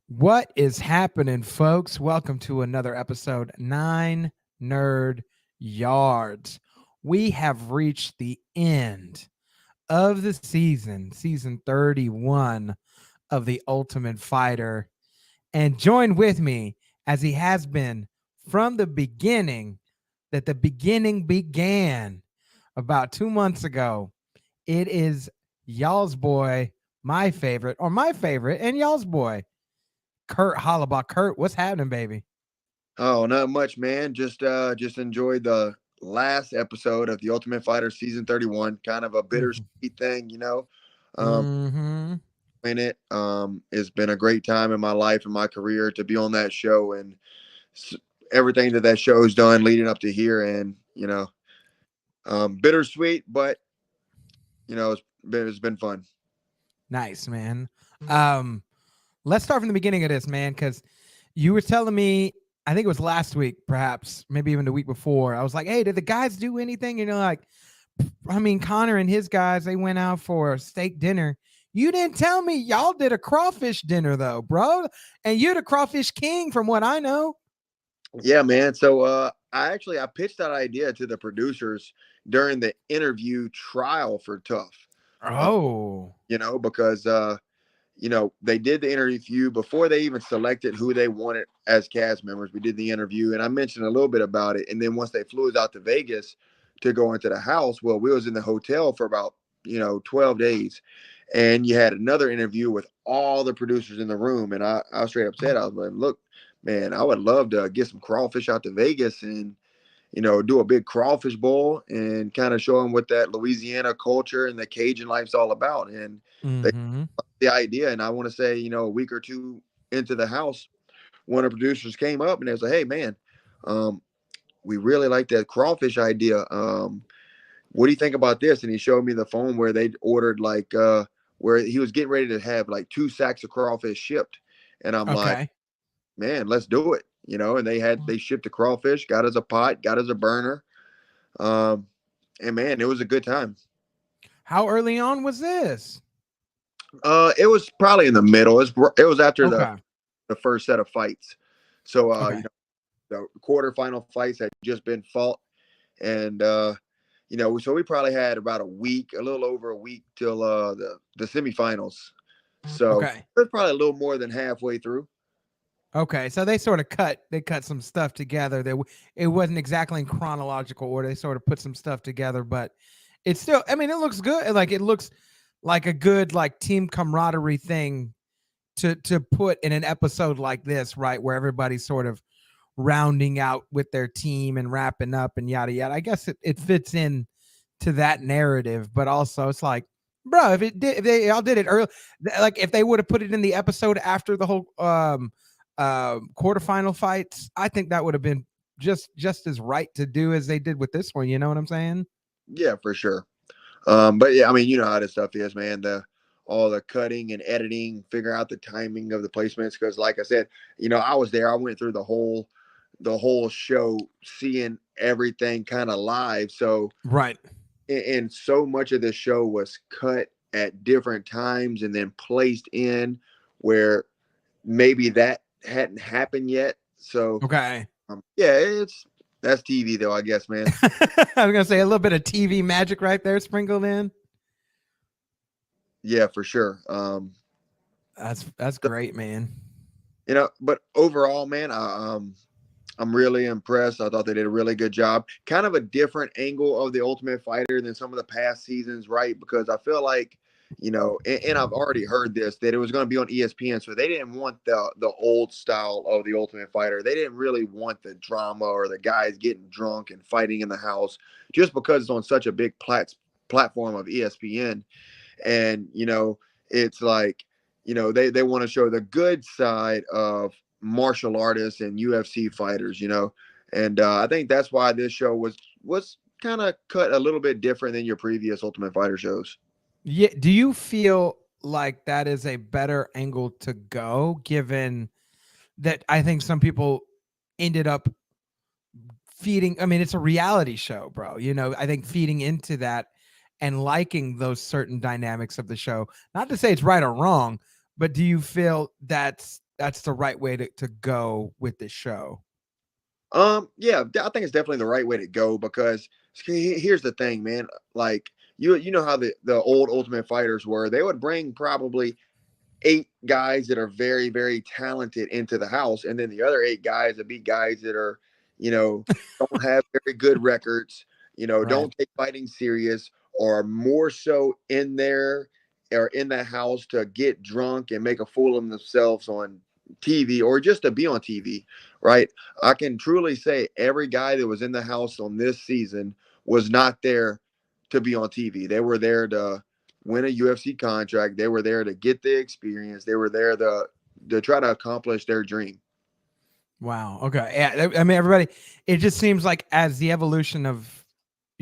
What is happening, folks? Welcome to another episode, 9 Nerd Yards. We have reached the end of the season 31 of The Ultimate Fighter. And join with me as he has been from the beginning, that the beginning began about 2 months ago. It is y'all's boy, my favorite, and y'all's boy, Kurt Holobaugh. Kurt, what's happening, baby? Oh, not much, man. Just enjoyed the last episode of the Ultimate Fighter season 31. Kind of a Mm-hmm. bittersweet thing. Mm-hmm. In it. It's been a great time in my life and my career to be on that show and s- everything that show has done leading up to here. And bittersweet, but it's been fun. Nice, man. Um, let's start from the beginning of this, man, because you were telling me, I think it was last week, perhaps, maybe even the week before. I was like, hey, did the guys do anything? Like, I mean, Connor and his guys, they went out for a steak dinner. You didn't tell me y'all did a crawfish dinner, though, bro. And you're the crawfish king, from what I know. Yeah, man. So I pitched that idea to the producers during the interview trial for TUF. Oh, Because they did the interview before they even selected who they wanted as cast members. We did the interview, and I mentioned a little bit about it. And then once they flew us out to Vegas to go into the house, well, we was in the hotel for about 12 days, and you had another interview with all the producers in the room. And I was straight up said, I was like, look, man, I would love to get some crawfish out to Vegas and do a big crawfish bowl and kind of show them what that Louisiana culture and the Cajun life's all about. And they mm-hmm. the idea. And I want to say, a week or two into the house, one of the producers came up and they was like, "Hey, man, um, we really like that crawfish idea. What do you think about this?" And he showed me the phone where they ordered where he was getting ready to have like 2 sacks of crawfish shipped. And I'm like, Okay. man, let's do it. And they shipped the crawfish, got us a pot, got us a burner. Um, and man, it was a good time. How early on was this? It was probably in the middle. It was after the Okay. the first set of fights. So Okay. the quarterfinal fights had just been fought, and so we probably had about a week, a little over a week till the semifinals. So Okay. it's probably a little more than halfway through. Okay, so they cut some stuff together. It wasn't exactly in chronological order. They sort of put some stuff together, but it's still. I mean, it looks good. Like it looks like a good like team camaraderie thing to put in an episode like this, right, where everybody's sort of rounding out with their team and wrapping up and yada yada. I guess it fits in to that narrative, but also it's like, bro, if they all did it early, like if they would have put it in the episode after the whole quarterfinal fights, I think that would have been just as right to do as they did with this one. You know what I'm saying? Yeah, for sure. But yeah, I mean, you know how this stuff is, man. The all the cutting and editing, figure out the timing of the placements. Because, like I said, I was there. I went through the whole show, seeing everything kind of live. So, Right. and so much of the show was cut at different times and then placed in where maybe that hadn't happened yet. So, Okay. yeah, that's TV though, I guess, man. I was gonna say a little bit of TV magic right there sprinkled in. Yeah, for sure. That's great, man. But overall, man, I'm really impressed. I thought they did a really good job. Kind of a different angle of the Ultimate Fighter than some of the past seasons, right? Because I feel like, and I've already heard this that it was going to be on ESPN, so they didn't want the old style of the Ultimate Fighter. They didn't really want the drama or the guys getting drunk and fighting in the house, just because it's on such a big platform of ESPN. And it's like they want to show the good side of martial artists and UFC fighters, and I think that's why this show was kind of cut a little bit different than your previous Ultimate Fighter shows. Yeah. Do you feel like that is a better angle to go, given that I think some people ended up feeding? I mean, it's a reality show, bro. I think feeding into that and liking those certain dynamics of the show. Not to say it's right or wrong, but do you feel that's that's the right way to go with this show. Yeah, I think it's definitely the right way to go because here's the thing, man. Like you know how the old Ultimate Fighters were. They would bring probably 8 guys that are very, very talented into the house, and then the other 8 guys would be guys that are, you know, don't have very good records, Right. don't take fighting serious, or more so in there or in the house to get drunk and make a fool of themselves on TV or just to be on TV, right? I can truly say every guy that was in the house on this season was not there to be on TV. They were there to win a UFC contract. They were there to get the experience. They were there to try to accomplish their dream. Wow. Okay. Yeah. I mean, everybody. It just seems like as the evolution of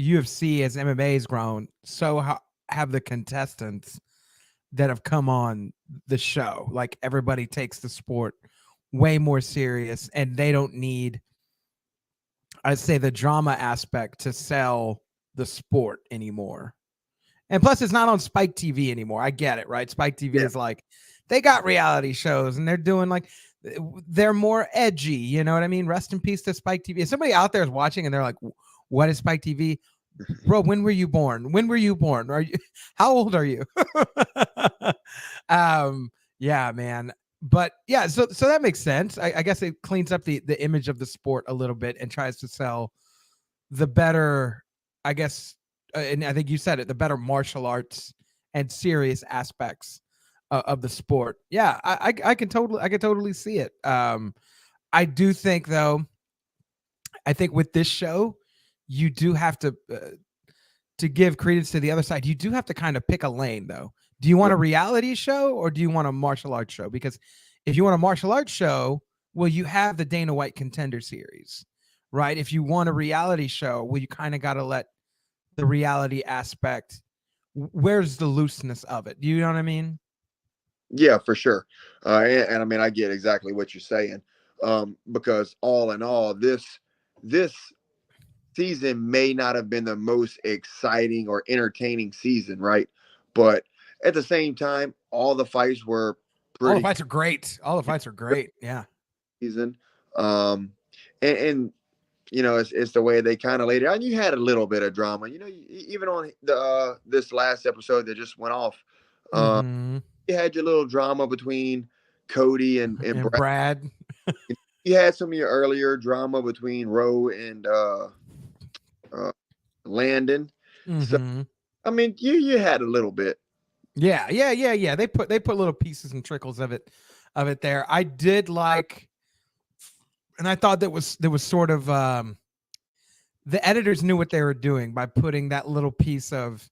UFC as MMA has grown, so have the contestants that have come on the show. Like everybody takes the sport way more serious, and they don't need, I'd say, the drama aspect to sell the sport anymore. And plus, it's not on Spike TV anymore. I get it, right? Spike TV Yeah. is like, they got reality shows and they're doing like, they're more edgy. You know what I mean? Rest in peace to Spike TV. If somebody out there is watching and they're like, what is Spike TV? Bro, when were you born? When were you born? Are you, how old are you? Yeah, man. But yeah, so that makes sense. I guess it cleans up the image of the sport a little bit and tries to sell the better, I guess, and I think you said it, the better martial arts and serious aspects of the sport. Yeah, I can totally see it. I do think though, I think with this show, you do have to give credence to the other side. You do have to kind of pick a lane though. Do you want a reality show or do you want a martial arts show? Because if you want a martial arts show, well, you have the Dana White Contender Series, right? If you want a reality show, well, you kind of got to let the reality aspect. Where's the looseness of it? Do you know what I mean? Yeah, for sure. And I mean, I get exactly what you're saying. Because all in all, this season may not have been the most exciting or entertaining season, right? But at the same time, all the fights were All the pretty fights are great. All the fights are great. Yeah. season. Um, and it's the way they kind of laid it out. And you had a little bit of drama, even on the this last episode that just went off. Uh, Mm-hmm. you had your little drama between Cody and And Brad. Brad. You had some of your earlier drama between Roe and uh, Landon. So Mm-hmm. I mean, you had a little bit. Yeah. They put little pieces and trickles of it there. I did like, and I thought that was sort of the editors knew what they were doing by putting that little piece of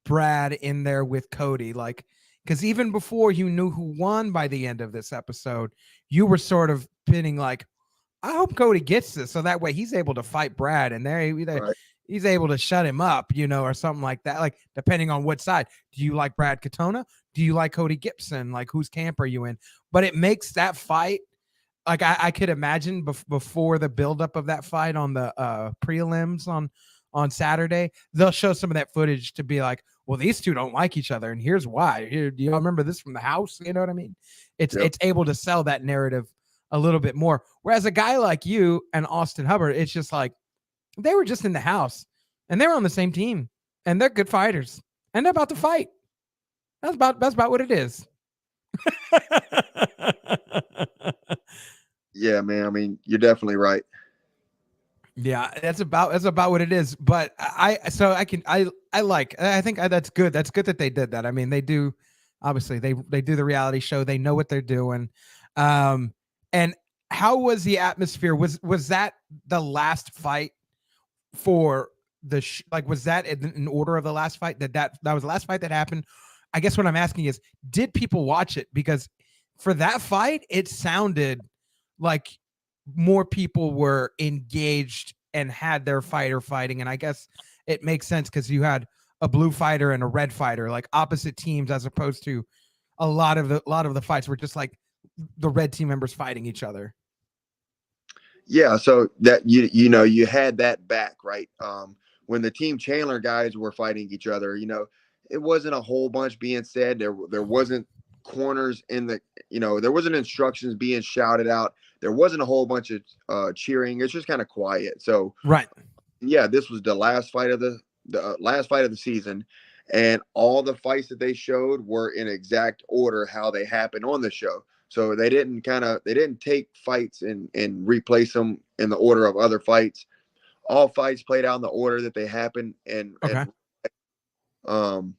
Brad in there with Cody. Like, because even before you knew who won by the end of this episode, you were sort of pinning like, I hope Cody gets this so that way he's able to fight Brad and Right. he's able to shut him up, or something like that. Like, depending on what side. Do you like Brad Katona? Do you like Cody Gibson? Like, whose camp are you in? But it makes that fight, like I could imagine before the buildup of that fight on the prelims on Saturday, they'll show some of that footage to be like, well, these two don't like each other, and here's why. Here, do you remember this from the house? You know what I mean? Yep. It's able to sell that narrative a little bit more. Whereas a guy like you and Austin Hubbard, it's just like they were just in the house and they were on the same team and they're good fighters and they're about to fight. That's about what it is. Yeah, man. I mean, you're definitely right. Yeah, that's about what it is. But I think that's good. That's good that they did that. I mean, they do, obviously they do the reality show. They know what they're doing. And how was the atmosphere? Was that the last fight for like, was that in order of the last fight that was the last fight that happened? I guess what I'm asking is, did people watch it? Because for that fight, it sounded like more people were engaged and had their fighter fighting. And I guess it makes sense because you had a blue fighter and a red fighter, like opposite teams, as opposed to a lot of the fights were just like the red team members fighting each other. Yeah, so that you had that back, right? When the Team Chandler guys were fighting each other, it wasn't a whole bunch being said. There wasn't corners in the, there wasn't instructions being shouted out. There wasn't a whole bunch of cheering. It's just kind of quiet. So Right. yeah, this was the last fight of the last fight of the season, and all the fights that they showed were in exact order how they happened on the show. So they didn't take fights and replace them in the order of other fights. All fights played out in the order that they happened, Okay. um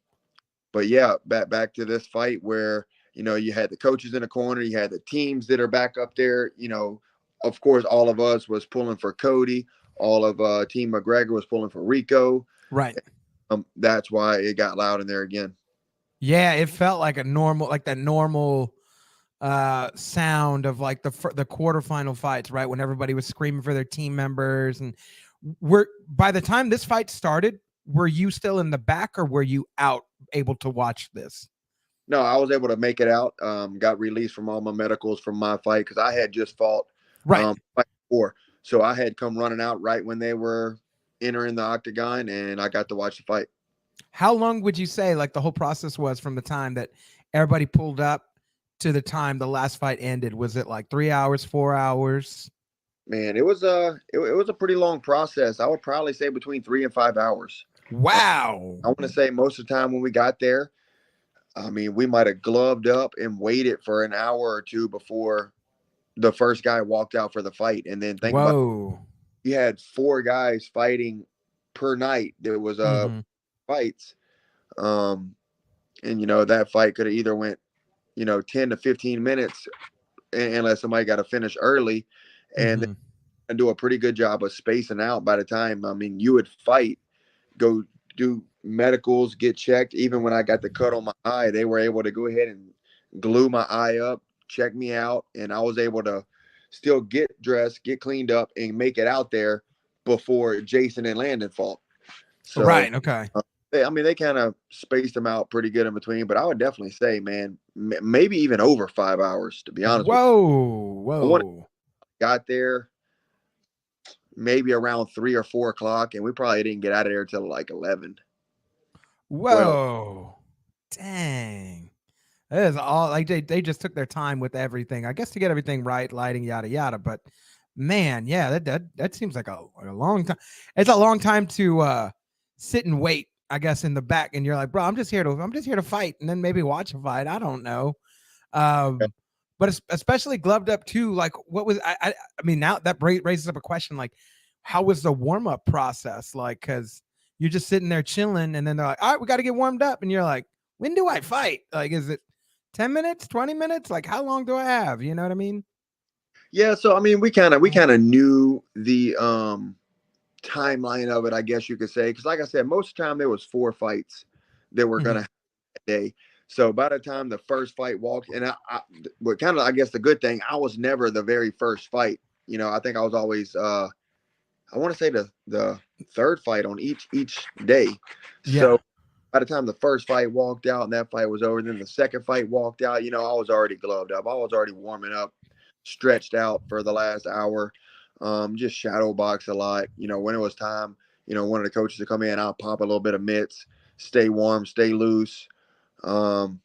but yeah, back to this fight where you had the coaches in the corner, you had the teams that are back up there. Of course, all of us was pulling for Cody. All of Team McGregor was pulling for Rico. Right. That's why it got loud in there again. Yeah, it felt like that normal sound of like the quarterfinal fights, right? When everybody was screaming for their team members. And by the time this fight started, were you still in the back or were you out able to watch this? No, I was able to make it out. Got released from all my medicals from my fight because I had just fought fight before. So I had come running out right when they were entering the octagon, and I got to watch the fight. How long would you say like the whole process was from the time that everybody pulled up to the time the last fight ended? Was it like 3 hours, 4 hours? Man, it was a pretty long process. I would probably say between 3 and 5 hours. Wow. I want to say most of the time when we got there, I mean, we might have gloved up and waited for an hour or two before the first guy walked out for the fight. And then think about, you had 4 guys fighting per night. There was fights. And that fight could have either went 10 to 15 minutes unless somebody got to finish early, and do a pretty good job of spacing out by the time. I mean, you would fight, go do medicals, get checked. Even when I got the cut on my eye, they were able to go ahead and glue my eye up, check me out, and I was able to still get dressed, get cleaned up, and make it out there before Jason and Landon fought. So, right. Okay. They kind of spaced them out pretty good in between, but I would definitely say, man, maybe even over 5 hours, to be honest. Whoa. Got there maybe around 3 or 4 o'clock, and we probably didn't get out of there till like 11. Whoa. 12. Dang. That is all like they just took their time with everything, I guess, to get everything right, lighting, yada yada. But man, yeah, that seems like a long time. It's a long time to sit and wait, I guess, in the back, and you're like, bro, I'm just here to fight, and then maybe watch a fight. I don't know. But especially gloved up too. Like, what was I mean, now that raises up a question, like, how was the warm-up process? Like, because you're just sitting there chilling, and then they're like, all right, we got to get warmed up, and you're like, when do I fight? Like, is it 10 minutes, 20 minutes? Like, how long do I have? You know what I mean? Yeah, so I mean, we kind of knew the timeline of it, I guess you could say, because like I said, most of the time there was 4 fights that were gonna happen that day. So by the time the first fight walked, and but kind of, I guess the good thing, I was never the very first fight. I think I was always I want to say the third fight on each day. Yeah. So by the time the first fight walked out and that fight was over, then the second fight walked out, I was already gloved up. I was already warming up, stretched out for the last hour. Just shadow box a lot. When it was time, one of the coaches to come in, I'll pop a little bit of mitts, stay warm, stay loose. And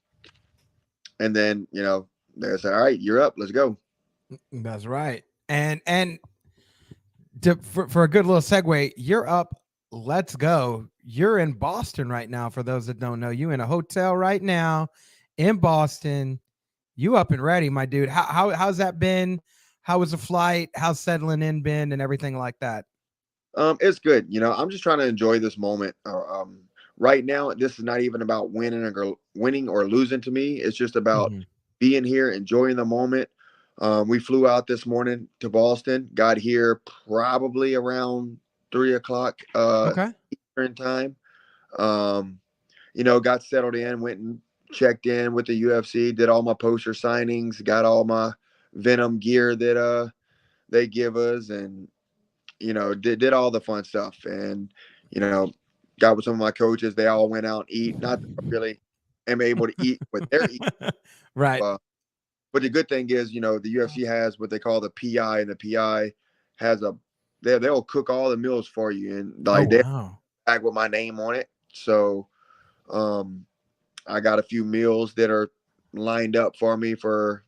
then, they say, all right, you're up, let's go. That's right. And for a good little segue, you're up, let's go. You're in Boston right now. For those that don't know, you in a hotel right now in Boston. You up and ready, my dude. How's that been? How was the flight? How's settling in been and everything like that? It's good. I'm just trying to enjoy this moment. Right now, this is not even about winning or losing to me. It's just about being here, enjoying the moment. We flew out this morning to Boston, got here probably around 3 o'clock Eastern time. Got settled in, went and checked in with the UFC, did all my poster signings, got all my Venom gear that they give us, and did all the fun stuff, and got with some of my coaches. They all went out and eat. Not that I really am able to eat what they're eating, right? But the good thing is, the UFC has what they call the PI, and the PI has they'll cook all the meals for you, and like they back with my name on it. So I got a few meals that are lined up for me for,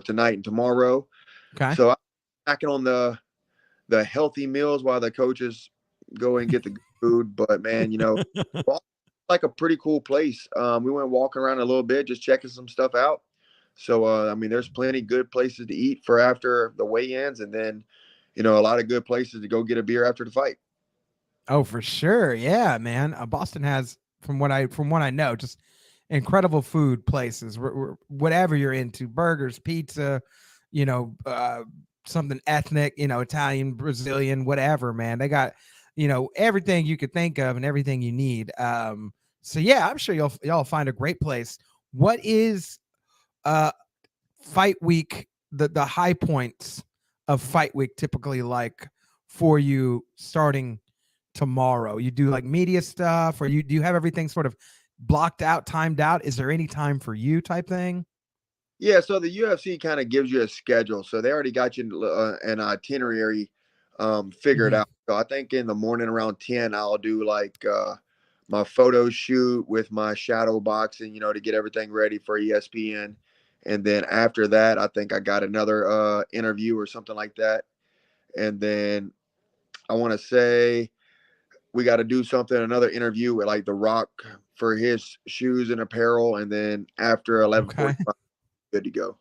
tonight and tomorrow. Okay. So I'm snacking on the healthy meals while the coaches go and get the food. But man, like a pretty cool place. We went walking around a little bit, just checking some stuff out. So I mean, there's plenty good places to eat for after the weigh-ins, and then a lot of good places to go get a beer after the fight. Oh, for sure. Yeah, man. Boston has, from what I know, just incredible food places. Whatever you're into, burgers, pizza, you know, uh, something ethnic, Italian, Brazilian, whatever, man. They got, everything you could think of and everything you need. So yeah, I'm sure y'all find a great place. What is uh fight week, the high points of fight week typically like for you starting tomorrow? You do like media stuff, or do you have everything sort of blocked out, timed out? Is there any time for you type thing? Yeah, so the UFC kind of gives you a schedule, so they already got you an itinerary figured Mhm. out. So I think in the morning around 10, I'll do like my photo shoot with my shadow boxing, to get everything ready for ESPN. And then after that, I think I got another interview or something like that. And then I want to say we got to do something, another interview with like The Rock for his shoes and apparel. And then after Okay. 11:45, good to go.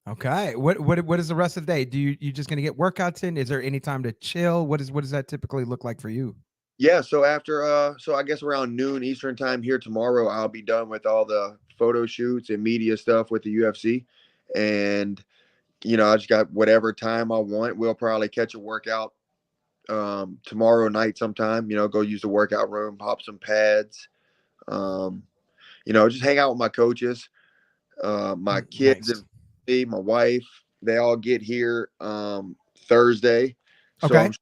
Okay. What is the rest of the day? You just gonna get workouts in? Is there any time to chill? What does that typically look like for you? Yeah, so after so I guess around noon Eastern time here tomorrow, I'll be done with all the photo shoots and media stuff with the UFC. And I just got whatever time I want. We'll probably catch a workout tomorrow night sometime, go use the workout room, pop some pads. Um, just hang out with my coaches, my kids and Nice. me, my wife, they all get here Thursday. So Okay. I'm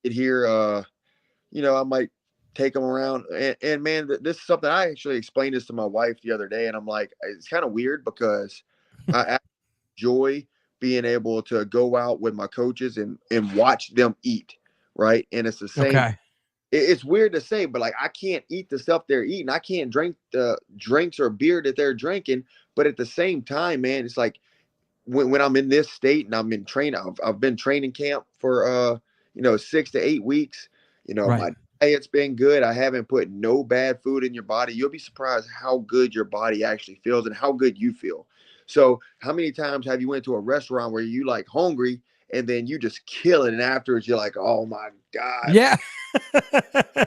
get here I might take them around. And man, this is something I actually explained this to my wife the other day, and I'm like, it's kind of weird because I enjoy being able to go out with my coaches and watch them eat, right? And it's the same. Okay. It's weird to say, but like I can't eat the stuff they're eating. I can't drink the drinks or beer that they're drinking. But at the same time, man, it's like when I'm in this state and I'm in training, I've been training camp for 6 to 8 weeks. Right. My diet's been good. I haven't put no bad food in your body. You'll be surprised how good your body actually feels and how good you feel. So how many times have you went to a restaurant where you like hungry and then you just kill it and afterwards you're like, oh my God, Yeah.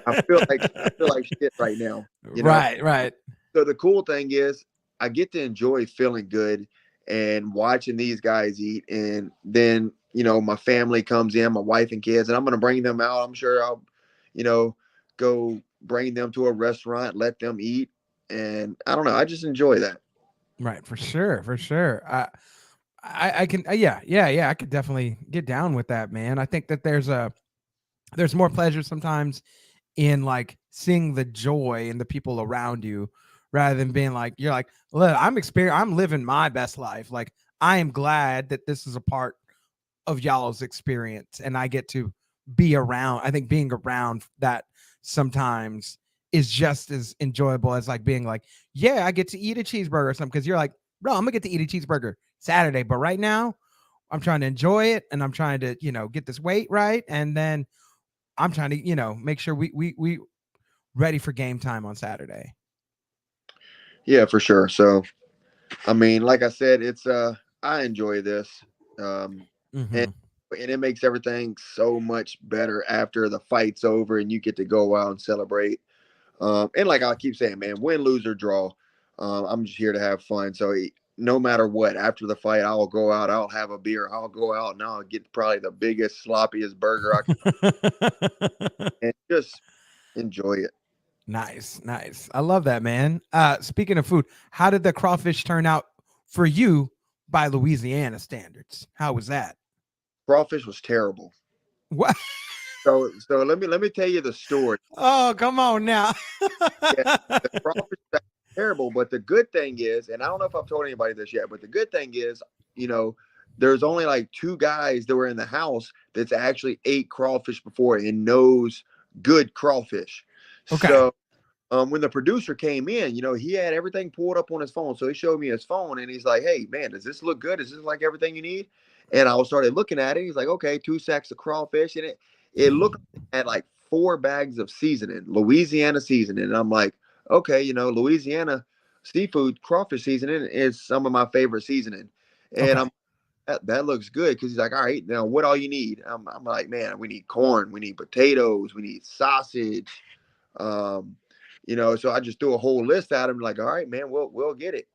I feel like shit right now, Right, right. So the cool thing is I get to enjoy feeling good and watching these guys eat. And then, my family comes in, my wife and kids, and I'm going to bring them out. I'm sure I'll, you know, go bring them to a restaurant, let them eat. And I don't know. I just enjoy that. Right, for sure, for sure. I can, yeah. I could definitely get down with that, man. I think that there's more pleasure sometimes in like seeing the joy in the people around you, rather than being like you're like, look, I'm living my best life. Like I am glad that this is a part of y'all's experience and I get to be around. I think being around that sometimes is just as enjoyable as like being like, yeah, I get to eat a cheeseburger or something. Because you're like, bro, I'm gonna get to eat a cheeseburger Saturday, but right now I'm trying to enjoy it and I'm trying to, get this weight right. And then I'm trying to, make sure we ready for game time on Saturday. Yeah, for sure. So, I mean, like I said, it's, I enjoy this. Um, and, Hmm. and it makes everything so much better after the fight's over and you get to go out and celebrate. And like I keep saying, man, win, lose, or draw, I'm just here to have fun. So no matter what, after the fight, I'll go out, I'll have a beer, I'll go out and I'll get probably the biggest, sloppiest burger I can and just enjoy it. Nice, nice. I love that, man. Speaking of food, how did the crawfish turn out for you by Louisiana standards? How was that? Crawfish was terrible. What? So let me tell you the story. Oh, come on now. Yeah, the crawfish was terrible, but the good thing is, and I don't know if I've told anybody this yet, but the good thing is, you know, there's only like two guys that were in the house that's actually ate crawfish before and knows good crawfish. Okay. So when the producer came in, he had everything pulled up on his phone. So he showed me his phone and he's like, "Hey man, does this look good? Is this like everything you need?" And I started looking at it. He's like, "Okay, 2 sacks of crawfish." And it looked like it had like 4 bags of seasoning, Louisiana seasoning. And I'm like, okay, Louisiana seafood crawfish seasoning is some of my favorite seasoning. And Okay. I'm that looks good, because he's like, "All right, now what all you need?" I'm like, "Man, we need corn, we need potatoes, we need sausage." Um, so I just threw a whole list at him, like, "All right, man, we'll get it."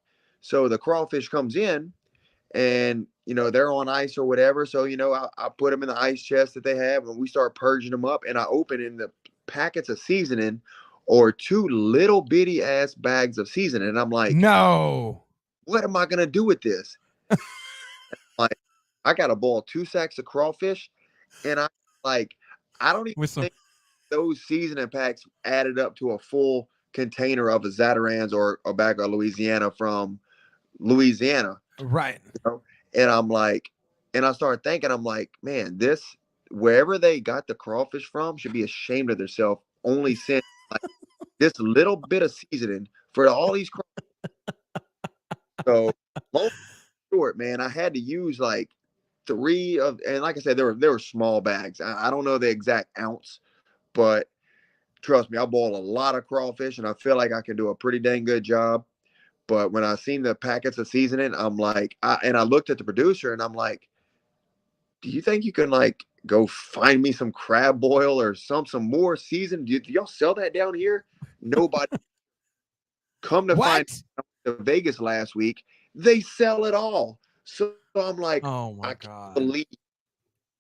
So the crawfish comes in, and they're on ice or whatever. So I put them in the ice chest that they have, and we start purging them up. And I open in the packets of seasoning, or 2 little bitty ass bags of seasoning. And I'm like, No. "What am I gonna do with this?" Like, I gotta boil 2 sacks of crawfish, and I don't even With some think those seasoning packs added up to a full container of a Zatarans or a bag of Louisiana from Louisiana. right. you know? And I'm like, and I started thinking, I'm like, man, this, wherever they got the crawfish from, should be ashamed of themselves. Only sent like this little bit of seasoning for all these So long short, man, I had to use like three of, and like I said, there were small bags. I don't know the exact ounce, but trust me, I boil a lot of crawfish, and I feel like I can do a pretty dang good job. But when I seen the packets of seasoning, I'm like, and I looked at the producer, and I'm like, "Do you think you can like go find me some crab boil or some more season? Do y'all sell that down here?" Nobody. Come to find What? out, the Vegas last week, they sell it all. So I'm like, Oh I my can't God. believe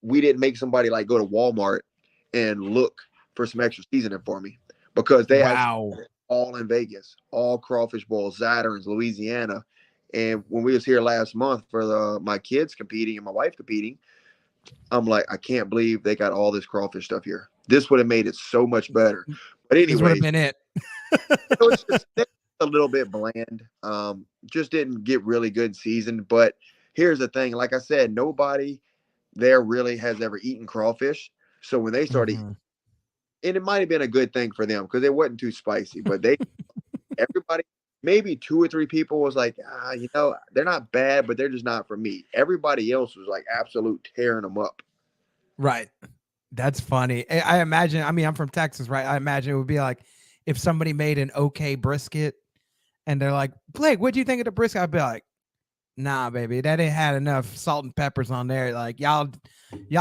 we didn't make somebody like go to Walmart and look for some extra seasoning for me, because they actually Wow. all in Vegas, all crawfish bowls, Zatarain's, Louisiana. And when we was here last month for my kids competing and my wife competing, I'm like, I can't believe they got all this crawfish stuff here. This would have made it so much better. But This would have anyways, been it. it was just a little bit bland. Just didn't get really good seasoned. But here's the thing: like I said, nobody there really has ever eaten crawfish. So when they started, Mhm. and it might have been a good thing for them because it wasn't too spicy. But everybody, maybe 2 or 3 people was like, they're not bad, but they're just not for me. Everybody else was like absolute tearing them up. Right. That's funny. I imagine, I mean, I'm from Texas, right? I imagine it would be like if somebody made an okay brisket and they're like, "Blake, what do you think of the brisket?" I'd be like, "Nah, baby, that ain't had enough salt and peppers on there. Like y'all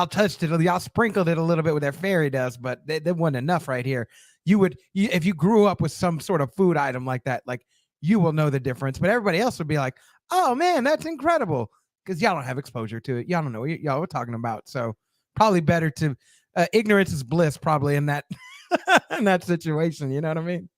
touched it, y'all sprinkled it a little bit with their fairy dust, but there wasn't enough right here." If you grew up with some sort of food item like that, like you will know the difference. But everybody else would be like, "Oh man, that's incredible," because y'all don't have exposure to it. Y'all don't know what y'all were talking about. So probably better to ignorance is bliss, probably in that in that situation. You know what I mean?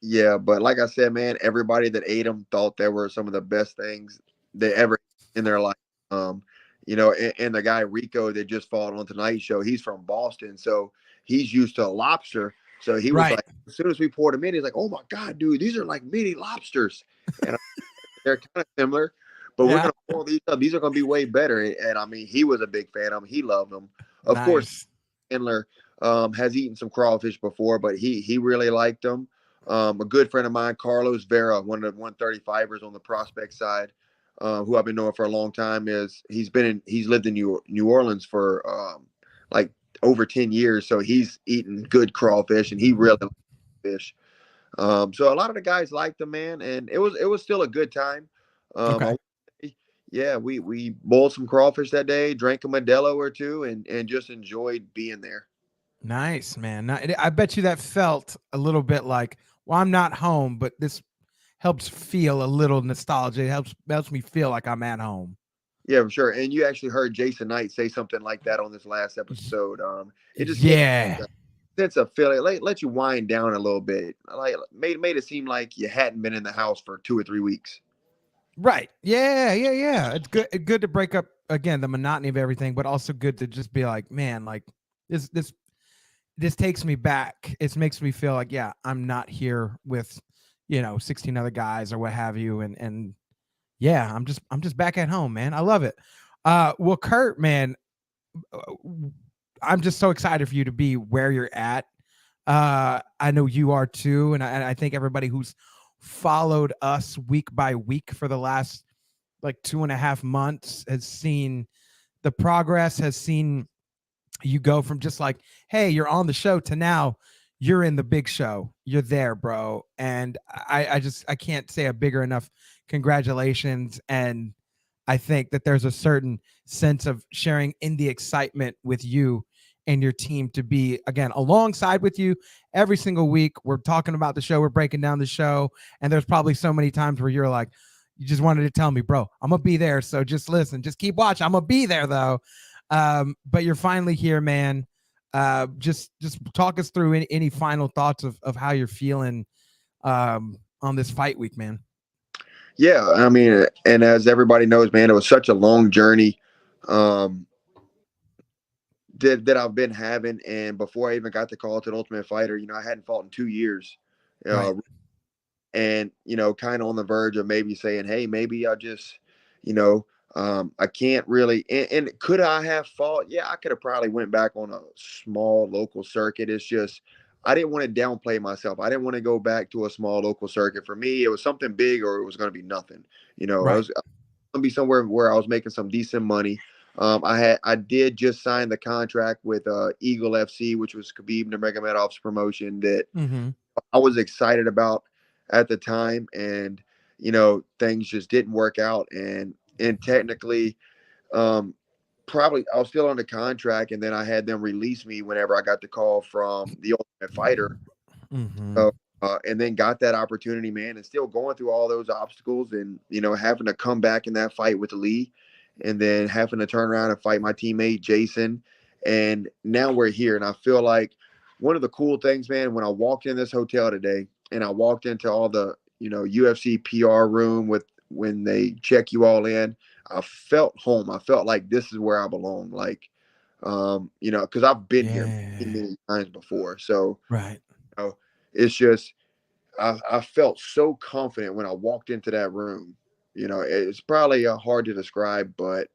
Yeah, but like I said, man, everybody that ate them thought they were some of the best things they ever in their life. And the guy Rico that just fought on Tonight Show, he's from Boston, so he's used to lobster. So he was Right. like, as soon as we poured them in, he's like, "Oh my god, dude, these are like mini lobsters," and they're kind of similar. But we're Yeah. gonna pour these up. These are gonna be way better. And I mean, he was a big fan of them. He loved them. Of course, Nice. Handler has eaten some crawfish before, but he really liked them. A good friend of mine, Carlos Vera, one of the 135ers on the prospect side, who I've been knowing for a long time, he's lived in New Orleans for like over 10 years, so he's eaten good crawfish and he really likes fish. So a lot of the guys liked them, man, and it was still a good time. Okay. Yeah, we boiled some crawfish that day, drank a Modelo or two, and just enjoyed being there. Nice, man. I bet you that felt a little bit like, well, I'm not home, but this helps feel a little nostalgia. It helps me feel like I'm at home. Yeah, for sure. And you actually heard Jason Knight say something like that on this last episode. It just gave Yeah. a sense of feeling, let you wind down a little bit. Like made it seem like you hadn't been in the house for 2 or 3 weeks. Right. Yeah, yeah, yeah. It's good to break up again the monotony of everything, but also good to just be like, man, like this takes me back. It makes me feel like, yeah, I'm not here with 16 other guys or what have you, and yeah, I'm just back at home, man. I love it. Well, Kurt, man, uh, I'm just so excited for you to be where you're at. I know you are too, and I think everybody who's followed us week by week for the last like 2.5 months has seen the progress, has seen you go from just like, hey, you're on the show to now you're in the big show. You're there, bro. And I can't say a bigger enough congratulations. And I think that there's a certain sense of sharing in the excitement with you and your team to be again alongside with you every single week. We're talking about the show, we're breaking down the show, and there's probably so many times where you're like, you just wanted to tell me, bro, I'm gonna be there. So just listen, just keep watching. I'm gonna be there though. But you're finally here, man. Just talk us through any final thoughts of how you're feeling on this fight week, man. Yeah, I mean, and as everybody knows, man, it was such a long journey um, that I've been having. And before I even got the call to the Ultimate Fighter, I hadn't fought in 2 years. Right. And kind of on the verge of maybe saying, hey, maybe I just you know I can't really, and could I have fought? Yeah, I could have probably went back on a small local circuit. It's just I didn't want to downplay myself. I didn't want to go back to a small local circuit. For me, it was something big or it was going to be nothing. I Right. was going to be somewhere where I was making some decent money. I did just sign the contract with Eagle FC, which was Khabib Nurmagomedov's promotion that Mm-hmm. I was excited about at the time, and things just didn't work out. And technically, um, probably I was still under contract, and then I had them release me whenever I got the call from the Ultimate Fighter. Mm-hmm. So, and then got that opportunity, man, and still going through all those obstacles, and having to come back in that fight with Lee, and then having to turn around and fight my teammate Jason, and now we're here, and I feel like one of the cool things, man, when I walked in this hotel today, and I walked into all the UFC PR room with when they check you all in, I felt home. I felt like this is where I belong. Like, because I've been here many, Yeah. many times before, so Right. you know, it's just I felt so confident when I walked into that room. It's probably hard to describe, but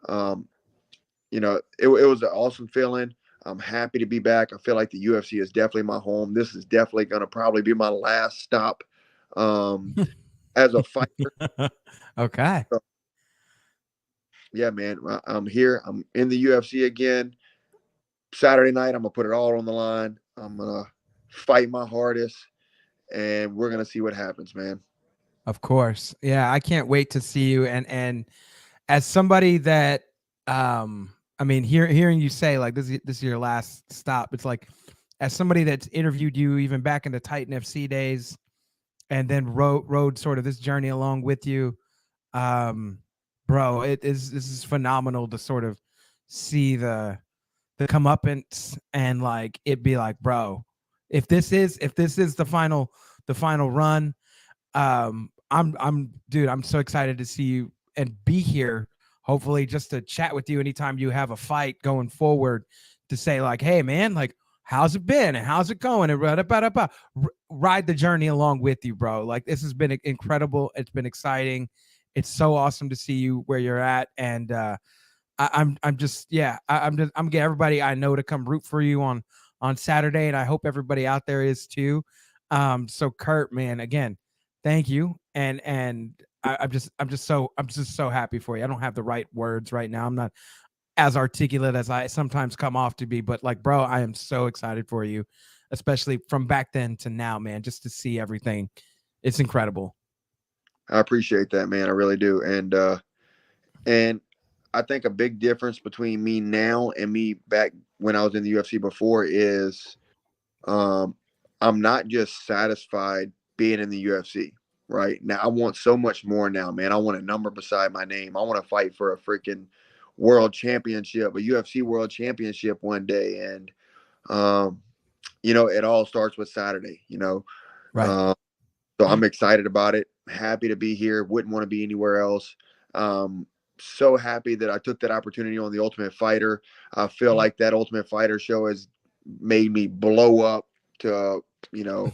um, it was an awesome feeling. I'm happy to be back. I feel like the UFC is definitely my home. This is definitely going to probably be my last stop um, as a fighter. Okay. So, yeah, man, I'm here. I'm in the UFC again. Saturday night, I'm gonna put it all on the line. I'm gonna fight my hardest, and we're gonna see what happens, man. Of course. Yeah, I can't wait to see you. And as somebody that I mean, hearing you say like this is your last stop, it's like as somebody that's interviewed you even back in the Titan FC days and then rode sort of this journey along with you. Um, bro, this is phenomenal to sort of see the comeuppance and like it be like, bro, if this is the final run, I'm dude, I'm so excited to see you and be here. Hopefully, just to chat with you anytime you have a fight going forward, to say like, hey man, like how's it been and how's it going and ride the journey along with you, bro. Like this has been incredible. It's been exciting. It's so awesome to see you where you're at, and I'm just yeah, I'm getting everybody I know to come root for you on Saturday, and I hope everybody out there is too. So Kurt, man, again, thank you, and I'm just so happy for you. I don't have the right words right now. I'm not as articulate as I sometimes come off to be, but like, bro, I am so excited for you, especially from back then to now, man. Just to see everything, it's incredible. I appreciate that, man. I really do. And I think a big difference between me now and me back when I was in the UFC before is um, I'm not just satisfied being in the UFC. Right now, I want so much more now, man. I want a number beside my name. I want to fight for a freaking world championship, a UFC world championship one day. And um, it all starts with Saturday. Right. Um, So I'm excited about it. Happy to be here. Wouldn't want to be anywhere else. So happy that I took that opportunity on the Ultimate Fighter. I feel like that Ultimate Fighter show has made me blow up to you know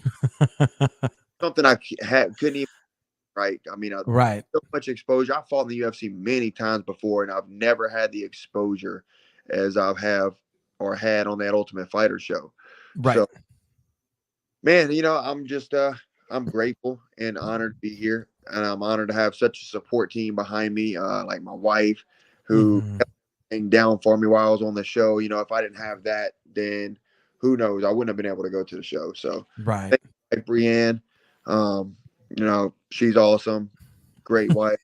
something I couldn't even right. I mean, Right. so much exposure. I fought in the UFC many times before, and I've never had the exposure as I've have or had on that Ultimate Fighter show. Right. So Man, I'm just I'm grateful and honored to be here, and I'm honored to have such a support team behind me, like my wife, who Mm-hmm. kept thing down for me while I was on the show. If I didn't have that, then who knows? I wouldn't have been able to go to the show. So Right. thank you, Brienne. Um, she's awesome, great wife,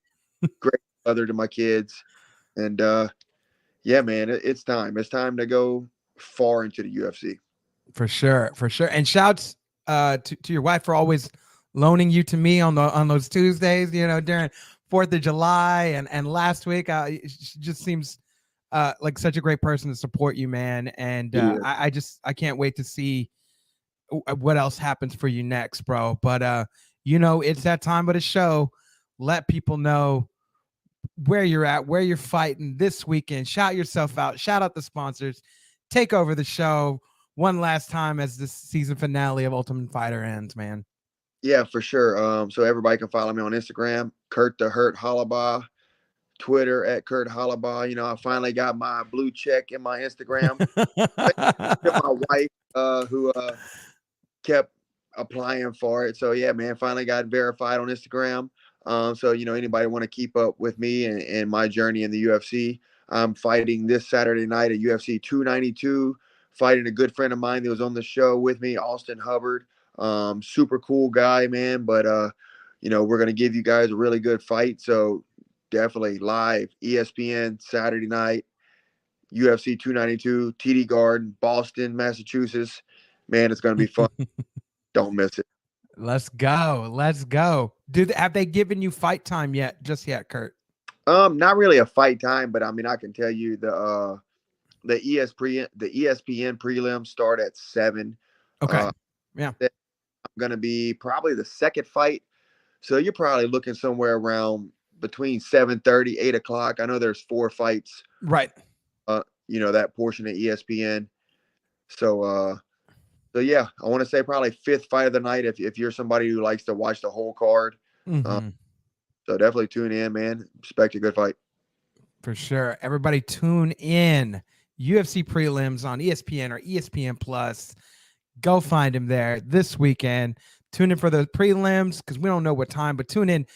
great mother to my kids, and yeah, man, it's time. It's time to go far into the UFC. For sure, for sure. And shouts to your wife for always loaning you to me on those Tuesdays, during 4th of July and last week. She just seems like such a great person to support you, man. And Yeah. I can't wait to see what else happens for you next, bro. But it's that time of the show. Let people know where you're at, where you're fighting this weekend. Shout yourself out. Shout out the sponsors. Take over the show one last time as this season finale of Ultimate Fighter ends, man. Yeah, for sure. So everybody can follow me on Instagram, Kurt the Hurt Holobaugh, Twitter at Kurt Holobaugh. I finally got my blue check in my Instagram. Thank you to my wife, who kept applying for it. So yeah, man, finally got verified on Instagram. So anybody want to keep up with me and my journey in the UFC? I'm fighting this Saturday night at UFC 292. Fighting a good friend of mine that was on the show with me, Austin Hubbard. Super cool guy, man. But we're gonna give you guys a really good fight. So definitely live ESPN Saturday night, UFC 292, TD Garden, Boston, Massachusetts. Man, it's gonna be fun. Don't miss it. Let's go. Let's go. Have they given you fight time yet? Just yet, Kurt? Not really a fight time, but I mean, I can tell you the ESPN prelims start at 7. Okay. Yeah. I'm gonna be probably the second fight, so you're probably looking somewhere around between 7:30, 8 o'clock. I know there's 4 fights. Right. That portion of ESPN. So yeah, I want to say probably 5th fight of the night if you're somebody who likes to watch the whole card. Mm-hmm. So definitely tune in, man. Expect a good fight. For sure. Everybody tune in. UFC prelims on ESPN or ESPN Plus. Go find him there this weekend. Tune in for the prelims because we don't know what time, but tune in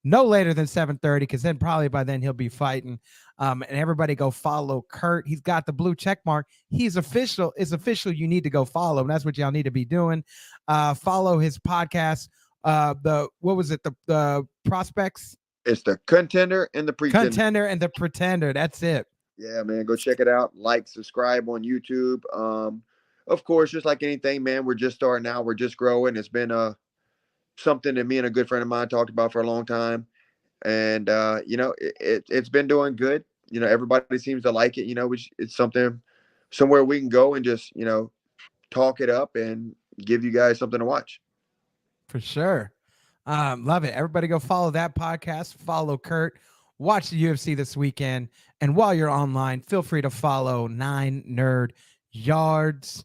no later than 7:30 because then probably by then he'll be fighting. And everybody go follow Kurt. He's got the blue check mark. He's official. It's official. You need to go follow him. That's what y'all need to be doing. Follow his podcast. The prospects? It's the contender and the pretender. Contender and the pretender. That's it. Yeah, man, go check it out. Like, subscribe on YouTube. Of course, just like anything, man, we're just starting out. We're just growing. It's been something that me and a good friend of mine talked about for a long time, and it's been doing good. Everybody seems to like it. It's something somewhere we can go and just talk it up and give you guys something to watch. For sure. Love it. Everybody go follow that podcast. Follow Kurt. Watch the UFC this weekend. And while you're online, feel free to follow 9 Nerd Yards.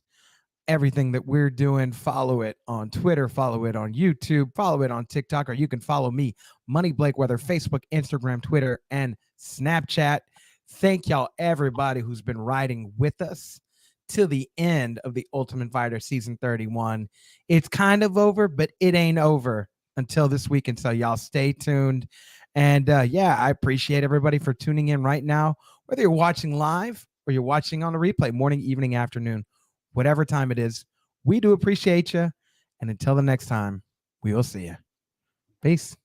Everything that we're doing, follow it on Twitter, follow it on YouTube, follow it on TikTok, or you can follow me, Money Blake, whether Facebook, Instagram, Twitter, and Snapchat. Thank y'all, everybody who's been riding with us till the end of the Ultimate Fighter Season 31. It's kind of over, but it ain't over until this weekend. So y'all stay tuned. And I appreciate everybody for tuning in right now, whether you're watching live or you're watching on a replay, morning, evening, afternoon, whatever time it is. We do appreciate you. And until the next time, we will see you. Peace.